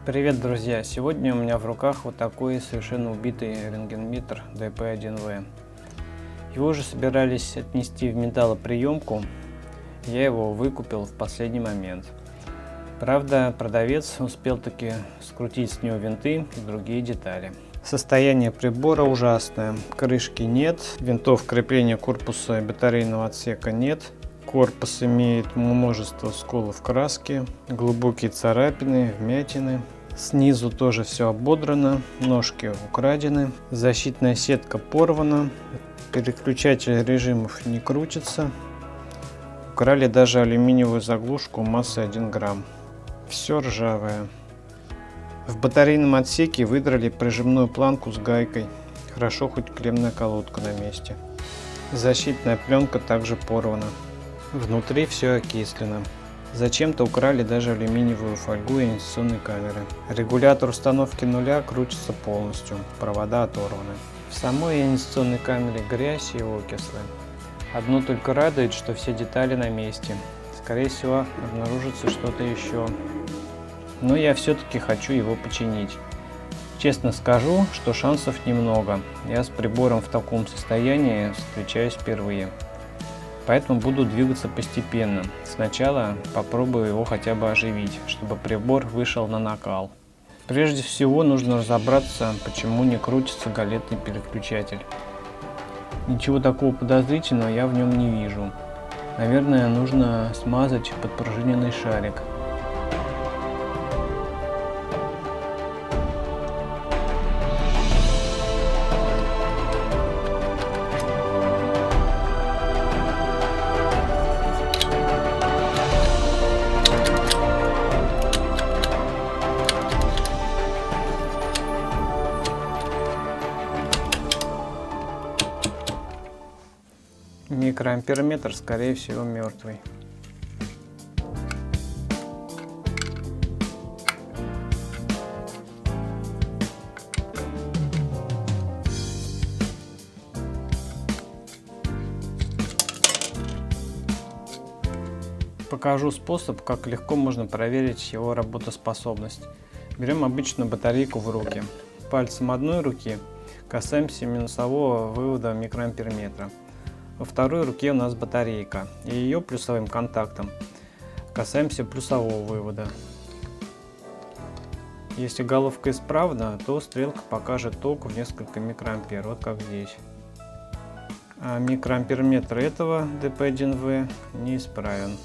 Привет, друзья! Сегодня у меня в руках вот такой совершенно убитый рентгенметр DP1V. Его уже собирались отнести в металлоприемку, я его выкупил в последний момент. Правда, продавец успел таки скрутить с него винты и другие детали. Состояние прибора ужасное. Крышки нет, винтов крепления корпуса и батарейного отсека нет. Корпус имеет множество сколов краски, глубокие царапины, вмятины. Снизу тоже все ободрано, ножки украдены, защитная сетка порвана, переключатель режимов не крутится. Украли даже алюминиевую заглушку массой 1 грамм. Все ржавое. В батарейном отсеке выдрали прижимную планку с гайкой. Хорошо, хоть кремная колодка на месте. Защитная пленка также порвана. Внутри все окислено. Зачем-то украли даже алюминиевую фольгу и индикационные камеры. Регулятор установки нуля крутится полностью, провода оторваны. В самой индикационной камере грязь и окислы. Одно только радует, что все детали на месте. Скорее всего, обнаружится что-то еще. Но я все-таки хочу его починить. Честно скажу, что шансов немного. Я с прибором в таком состоянии встречаюсь впервые. Поэтому буду двигаться постепенно. Сначала попробую его хотя бы оживить, чтобы прибор вышел на накал. Прежде всего нужно разобраться, почему не крутится галетный переключатель. Ничего такого подозрительного я в нем не вижу. Наверное, нужно смазать подпружиненный шарик. Микроамперметр, скорее всего, мертвый. Покажу способ, как легко можно проверить его работоспособность. Берем обычную батарейку в руки. Пальцем одной руки касаемся минусового вывода микроамперметра. Во второй руке у нас батарейка, и ее плюсовым контактом касаемся плюсового вывода. Если головка исправна, то стрелка покажет ток в несколько микроампер, вот как здесь. А микроамперметр этого DP1V неисправен.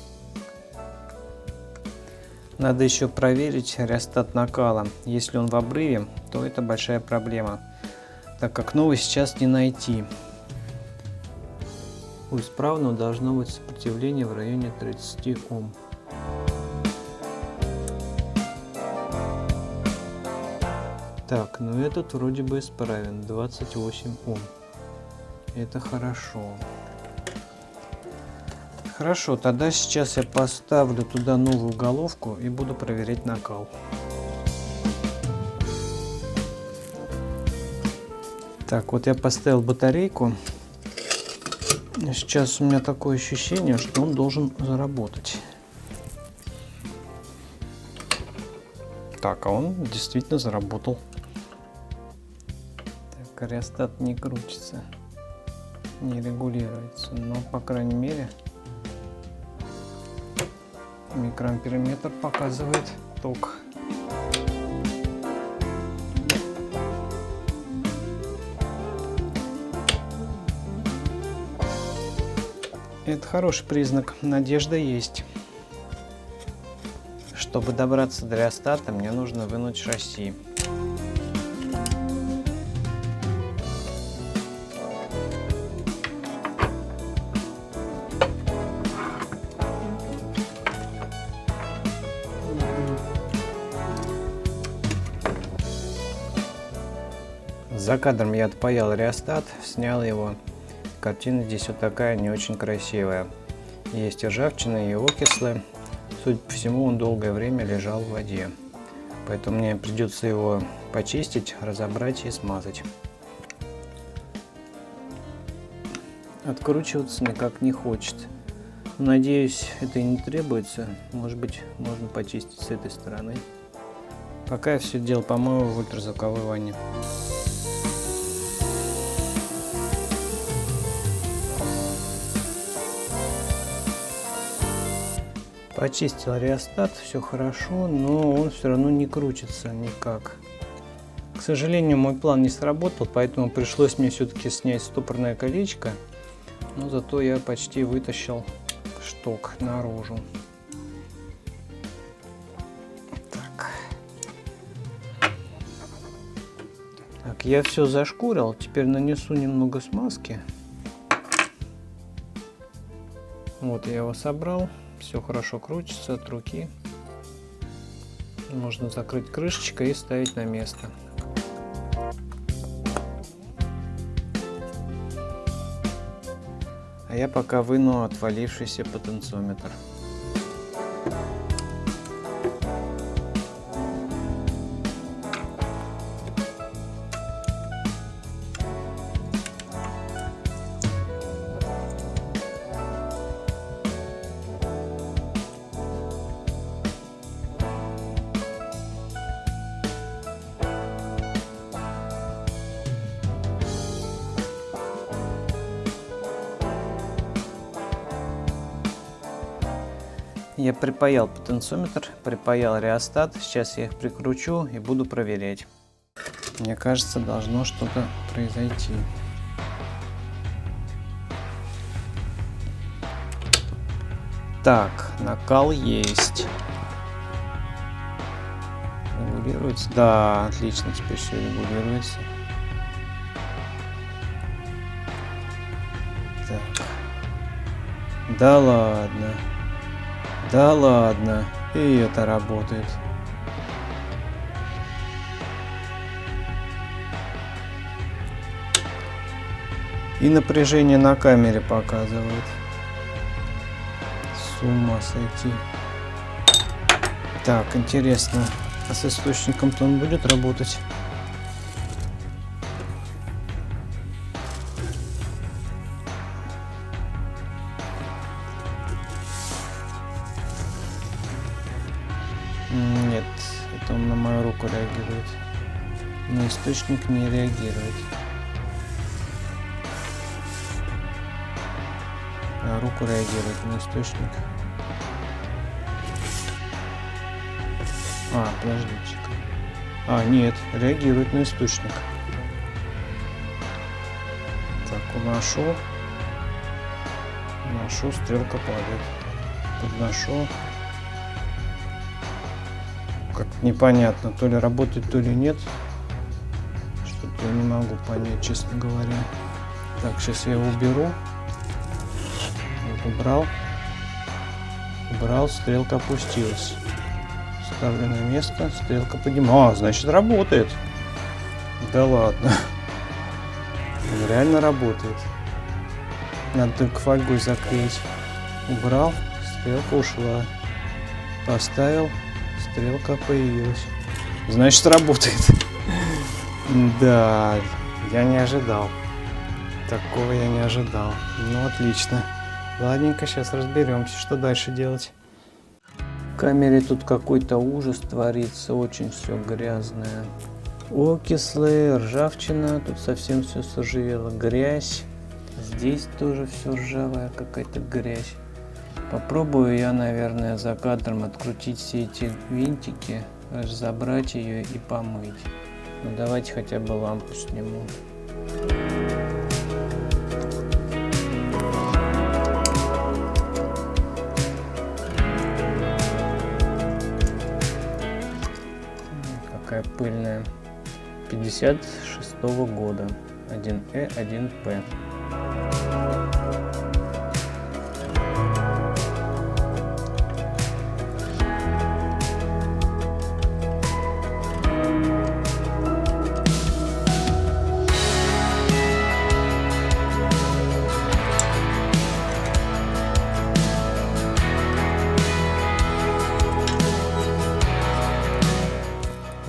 Надо еще проверить реостат накала. Если он в обрыве, то это большая проблема, так как новый сейчас не найти. У исправного должно быть сопротивление в районе 30 Ом. Так, ну этот вроде бы исправен, 28 Ом. Это хорошо. Хорошо, тогда сейчас я поставлю туда новую головку и буду проверять накал. Так, вот я поставил батарейку. Сейчас у меня такое ощущение, что он должен заработать. Так, а он действительно заработал. Так, реостат не крутится, не регулируется, но по крайней мере микроамперметр показывает ток. Это хороший признак, надежда есть. Чтобы добраться до реостата, мне нужно вынуть шасси. За кадром я отпаял реостат, снял его. Картина здесь вот такая не очень красивая. Есть ржавчина и окислы. Судя по всему, он долгое время лежал в воде. Поэтому мне придется его почистить, разобрать и смазать. Откручиваться никак не хочет. Надеюсь, это и не требуется. Может быть, можно почистить с этой стороны. Пока я все дело помою в ультразвуковой ванне. Почистил реостат, все хорошо, но он все равно не крутится никак. К сожалению, мой план не сработал, поэтому пришлось мне все-таки снять стопорное колечко. Но зато я почти вытащил шток наружу. Так, я все зашкурил, теперь нанесу немного смазки. Вот я его собрал, все хорошо крутится от руки. Можно закрыть крышечкой и ставить на место. А я пока выну отвалившийся потенциометр. Я припаял потенциометр, припаял реостат. Сейчас я их прикручу и буду проверять. Мне кажется, должно что-то произойти. Так, накал есть. Регулируется? Да, отлично, теперь все регулируется. Так. Да ладно. Да ладно, и это работает. И напряжение на камере показывает. С ума сойти. Так, интересно, а с источником-то он будет работать? Нет, это он на мою руку реагирует. На источник не реагирует. На руку реагирует, на источник. А, подождите-ка. А, нет, реагирует на источник. Так, уношу. Уношу, стрелка падает. Подношу. Как непонятно, то ли работает, то ли нет. Что-то я не могу понять, честно говоря. Так, сейчас я его уберу. Вот, убрал. Убрал, стрелка опустилась. Ставлю на место, стрелка поднимается. А, значит, работает. Да ладно. Он реально работает. Надо только фольгой заклеить. Убрал, стрелка ушла. Поставил. Стрелка появилась. Значит, работает. Да, я не ожидал. Такого я не ожидал. Ну, отлично. Ладненько, сейчас разберемся, что дальше делать. В камере тут какой-то ужас творится. Очень все грязное. Окислы, ржавчина. Тут совсем все заржавело. Грязь. Здесь тоже все ржавая, какая-то грязь. Попробую я, наверное, за кадром открутить все эти винтики, разобрать ее и помыть. Ну, давайте хотя бы лампу сниму. Какая пыльная. 56-го года. 1Э, 1П.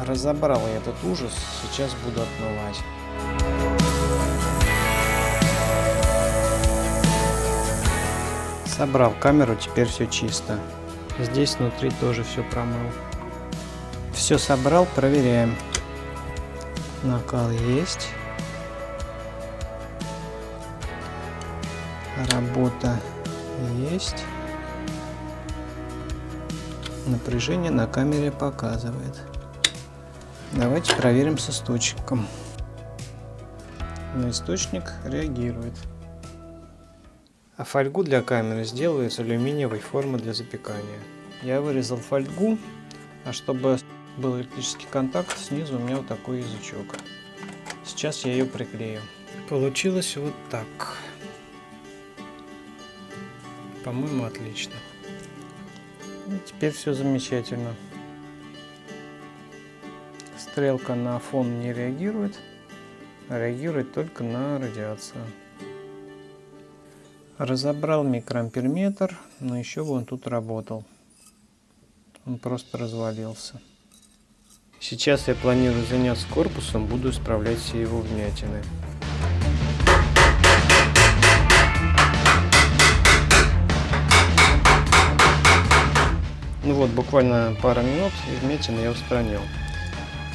Разобрал я этот ужас, сейчас буду отмывать. Собрал камеру, теперь все чисто. Здесь внутри тоже все промыл. Все собрал, проверяем. Накал есть. Работа есть. Напряжение на камере показывает. Давайте проверим с источником. На источник реагирует. А фольгу для камеры сделаю из алюминиевой формы для запекания. Я вырезал фольгу, а чтобы был электрический контакт, снизу у меня вот такой язычок. Сейчас я ее приклею. Получилось вот так. По-моему, отлично. И теперь все замечательно. Стрелка на фон не реагирует, а реагирует только на радиацию. Разобрал микроамперметр, но еще бы он тут работал. Он просто развалился. Сейчас я планирую заняться корпусом, буду исправлять все его вмятины. Ну вот, буквально пара минут, и вмятины я устранил.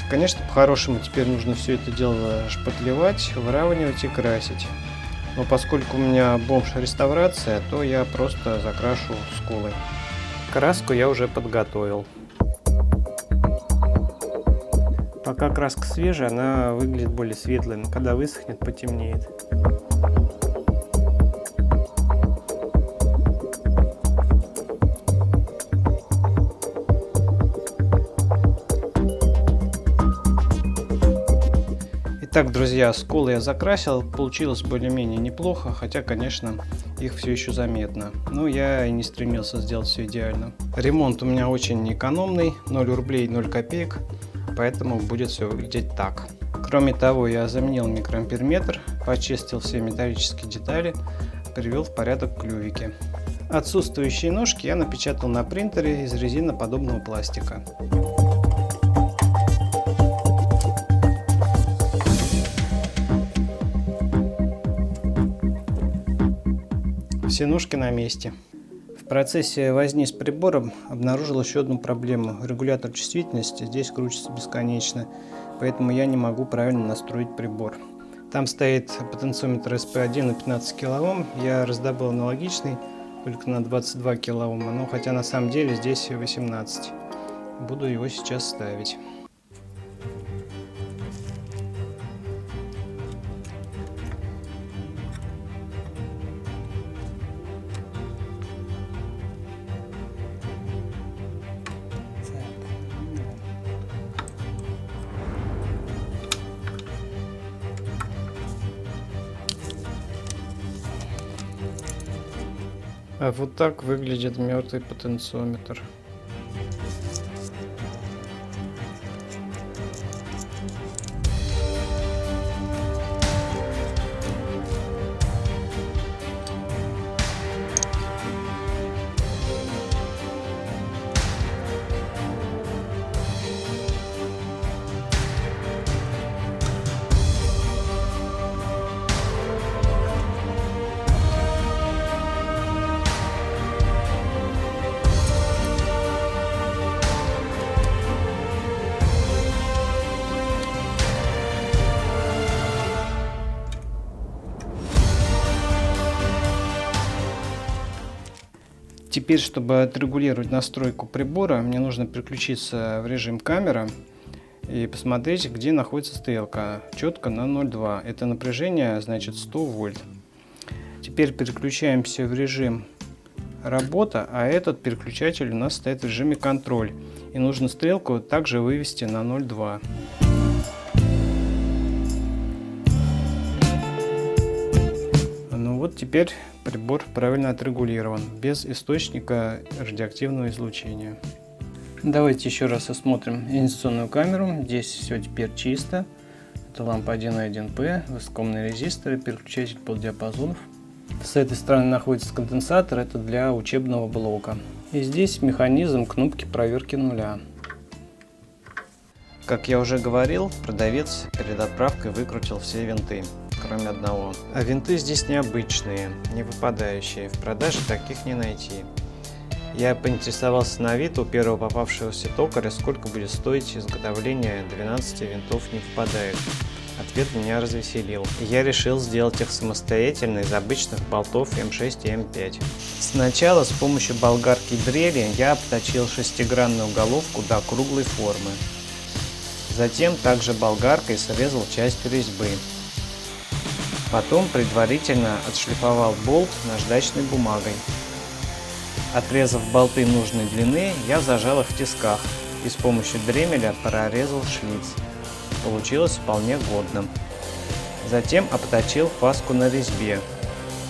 Конечно, по-хорошему теперь нужно все это дело шпатлевать, выравнивать и красить. Но поскольку у меня бомж-реставрация, то я просто закрашу скулы. Краску я уже подготовил. Пока краска свежая, она выглядит более светлой, но когда высохнет, потемнеет. Итак, друзья, скулы я закрасил, получилось более-менее неплохо, хотя, конечно, их все еще заметно. Но я и не стремился сделать все идеально. Ремонт у меня очень экономный, 0 рублей 0 копеек, поэтому будет все выглядеть так. Кроме того, я заменил микроамперметр, почистил все металлические детали, привел в порядок клювики. Отсутствующие ножки я напечатал на принтере из резиноподобного пластика. Все ножки на месте. В процессе возни с прибором обнаружил еще одну проблему. Регулятор чувствительности здесь крутится бесконечно, поэтому я не могу правильно настроить прибор. Там стоит потенциометр SP1 на 15 кОм, я раздобыл аналогичный, только на 22 кОм, но хотя на самом деле здесь 18. Буду его сейчас ставить. А вот так выглядит мертвый потенциометр. Теперь, чтобы отрегулировать настройку прибора, мне нужно переключиться в режим камера и посмотреть, где находится стрелка. Четко на 0,2. Это напряжение, значит, 100 вольт. Теперь переключаемся в режим работа, а этот переключатель у нас стоит в режиме контроль. И нужно стрелку также вывести на 0,2. Ну вот теперь прибор правильно отрегулирован, без источника радиоактивного излучения. Давайте еще раз осмотрим инициационную камеру. Здесь все теперь чисто. Это лампа 1А1П, высокоомные резисторы, переключатель полудиапазонов. С этой стороны находится конденсатор, это для учебного блока. И здесь механизм кнопки проверки нуля. Как я уже говорил, продавец перед отправкой выкрутил все винты, кроме одного. А винты здесь необычные, не выпадающие, в продаже таких не найти. Я поинтересовался на Авито у первого попавшегося токаря, сколько будет стоить изготовление 12 винтов не впадает. Ответ меня развеселил. Я решил сделать их самостоятельно из обычных болтов М6 и М5. Сначала с помощью болгарки и дрели я обточил шестигранную головку до круглой формы. Затем также болгаркой срезал часть резьбы. Потом предварительно отшлифовал болт наждачной бумагой. Отрезав болты нужной длины, я зажал их в тисках и с помощью дремеля прорезал шлиц. Получилось вполне годно. Затем обточил фаску на резьбе.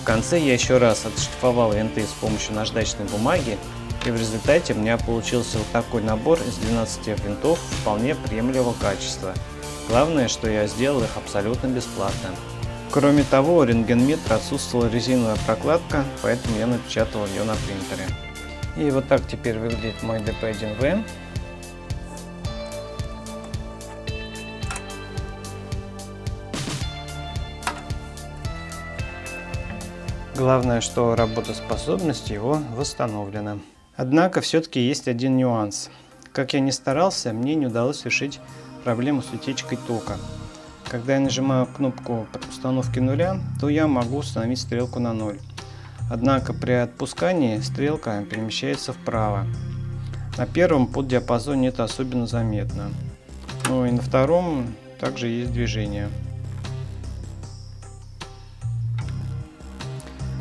В конце я еще раз отшлифовал винты с помощью наждачной бумаги, и в результате у меня получился вот такой набор из 12 винтов вполне приемлемого качества. Главное, что я сделал их абсолютно бесплатно. Кроме того, у рентгенметра отсутствовала резиновая прокладка, поэтому я напечатал ее на принтере. И вот так теперь выглядит мой DP1V. Главное, что работоспособность его восстановлена. Однако все-таки есть один нюанс. Как я ни старался, мне не удалось решить проблему с утечкой тока. Когда я нажимаю кнопку установки нуля, то я могу установить стрелку на 0. Однако при отпускании стрелка перемещается вправо. На первом поддиапазоне это особенно заметно. Ну и на втором также есть движение.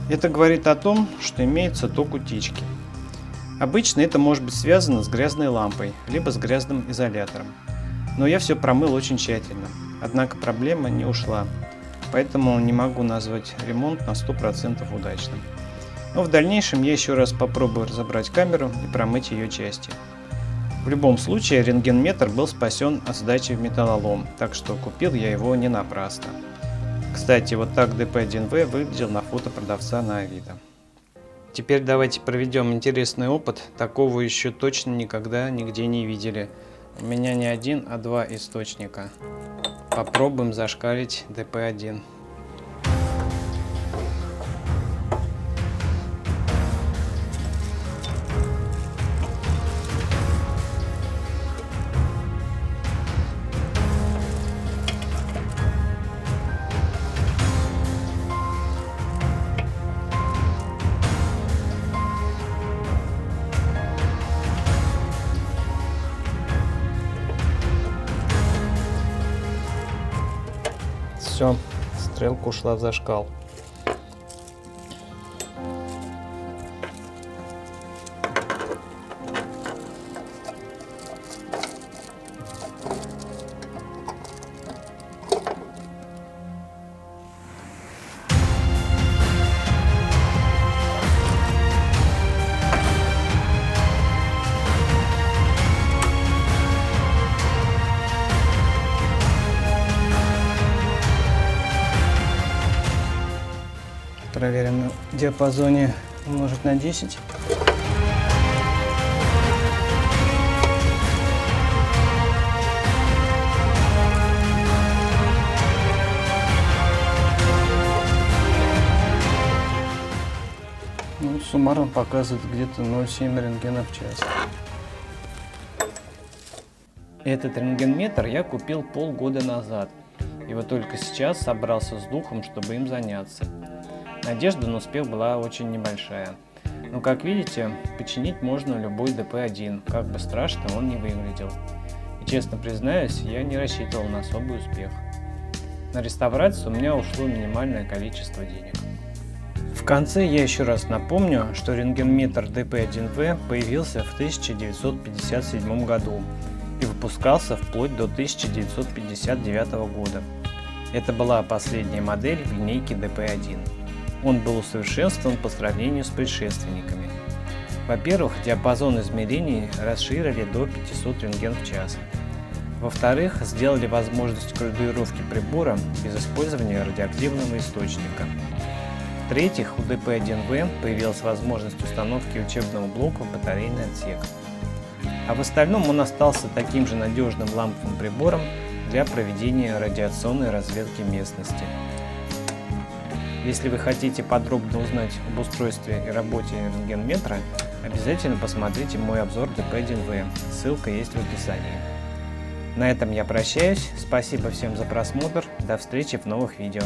Это говорит о том, что имеется ток утечки. Обычно это может быть связано с грязной лампой, либо с грязным изолятором. Но я все промыл очень тщательно. Однако проблема не ушла, поэтому не могу назвать ремонт на 100% удачным. Но в дальнейшем я еще раз попробую разобрать камеру и промыть ее части. В любом случае рентгенметр был спасен от сдачи в металлолом, так что купил я его не напрасно. Кстати, вот так DP1V выглядел на фото продавца на Авито. Теперь давайте проведем интересный опыт, такого еще точно никогда нигде не видели. У меня не один, а два источника. Попробуем зашкалить DP1. Все, стрелка ушла в зашкал. Проверим на диапазоне умножить на 10. Ну, суммарно показывает где-то 0,7 рентгена в час. Этот рентгенметр я купил полгода назад. И вот только сейчас собрался с духом, чтобы им заняться. Надежда на успех была очень небольшая. Но, как видите, починить можно любой DP1, как бы страшно он не выглядел. И честно признаюсь, я не рассчитывал на особый успех. На реставрацию у меня ушло минимальное количество денег. В конце я еще раз напомню, что рентгенметр DP1V появился в 1957 году и выпускался вплоть до 1959 года. Это была последняя модель в линейке DP1. Он был усовершенствован по сравнению с предшественниками. Во-первых, диапазон измерений расширили до 500 рентген в час. Во-вторых, сделали возможность градуировки прибора без использования радиоактивного источника. В-третьих, у DP1V появилась возможность установки учебного блока в батарейный отсек. А в остальном он остался таким же надежным ламповым прибором для проведения радиационной разведки местности. Если вы хотите подробно узнать об устройстве и работе рентгенметра, Обязательно посмотрите мой обзор DP1V, ссылка есть в описании. На этом я прощаюсь, спасибо всем за просмотр, до встречи в новых видео.